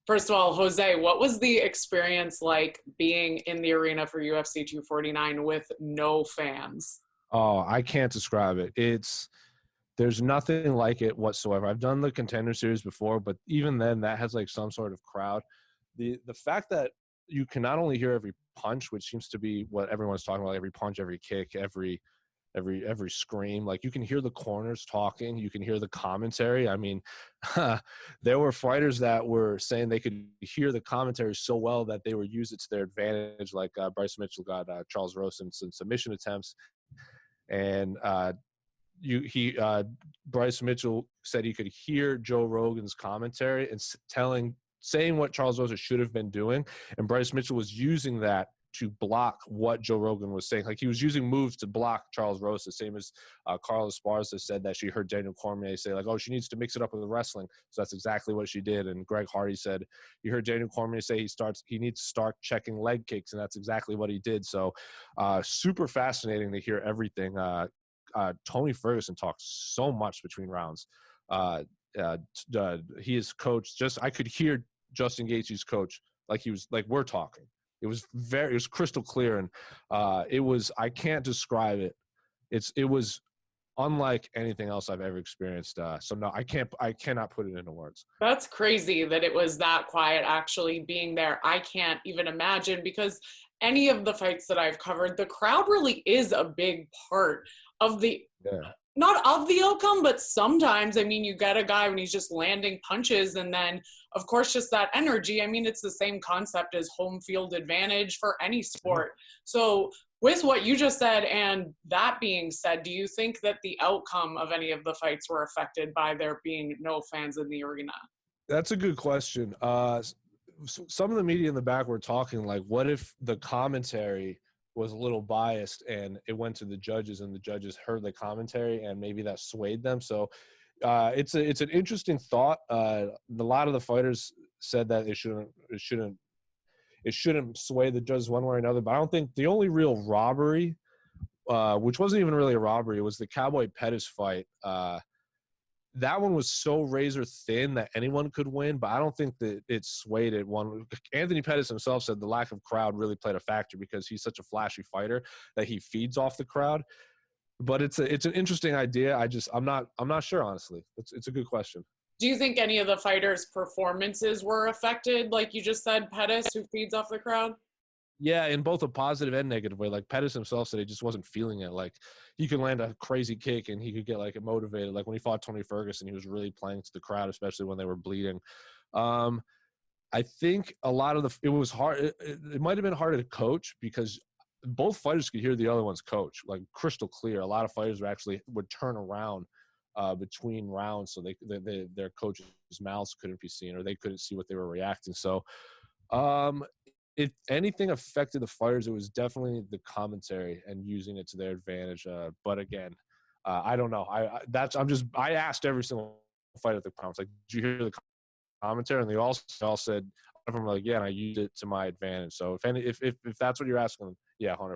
First of all, Jose, what was the experience like being in the arena for UFC 249 with no fans? Oh, I can't describe it. There's nothing like it whatsoever. I've done the Contender Series before, but even then that has like some sort of crowd. The fact that you can not only hear every punch, which seems to be what everyone's talking about, every punch, every kick, every scream, like you can hear the corners talking, you can hear the commentary. I mean, there were fighters that were saying they could hear the commentary so well that they would use it to their advantage, like Bryce Mitchell got Charles Rosa in some submission attempts, and Bryce Mitchell said he could hear Joe Rogan's commentary and saying what Charles Rosa should have been doing, and Bryce Mitchell was using that to block what Joe Rogan was saying. Like he was using moves to block Charles Rosa, same as Carla Esparza said that she heard Daniel Cormier say like, oh, she needs to mix it up with the wrestling. So that's exactly what she did. And Greg Hardy said, you heard Daniel Cormier say he needs to start checking leg kicks, and that's exactly what he did. So super fascinating to hear everything. Tony Ferguson talks so much between rounds. He is coached. I could hear Justin Gaethje's coach like he was like we're talking. It was crystal clear, and I can't describe it. It was unlike anything else I've ever experienced. So no, I cannot put it into words. That's crazy that it was that quiet actually being there. I can't even imagine, because any of the fights that I've covered, the crowd really is a big part of not of the outcome, but sometimes, I mean, you get a guy when he's just landing punches, and then of course just that energy. I mean, it's the same concept as home field advantage for any sport. So with what you just said, and that being said, do you think that the outcome of any of the fights were affected by there being no fans in the arena? That's a good question. Some of the media in the back were talking like, what if the commentary was a little biased and it went to the judges and the judges heard the commentary and maybe that swayed them? So it's an interesting thought. A lot of the fighters said that it shouldn't sway the judges one way or another. But I don't think the only real robbery, which wasn't even really a robbery, was the Cowboy Pettis fight. That one was so razor thin that anyone could win, but I don't think that it swayed it one. Anthony Pettis himself said the lack of crowd really played a factor because he's such a flashy fighter that he feeds off the crowd. But it's an interesting idea. I'm not sure, honestly. It's a good question. Do you think any of the fighters' performances were affected, like you just said, Pettis, who feeds off the crowd? Yeah, in both a positive and negative way. Like Pettis himself said he just wasn't feeling it. Like he could land a crazy kick and he could get like motivated. Like when he fought Tony Ferguson, he was really playing to the crowd, especially when they were bleeding. I think a lot of it was hard. It might have been harder to coach because both fighters could hear the other one's coach, like crystal clear. A lot of fighters would turn around between rounds, so their coaches' mouths couldn't be seen or they couldn't see what they were reacting. So if anything affected the fighters, it was definitely the commentary and using it to their advantage. But again, I don't know. I asked every single fighter at the conference, like, did you hear the commentary? And they all said, I'm like, yeah, and I used it to my advantage. So if that's what you're asking, yeah, 100%.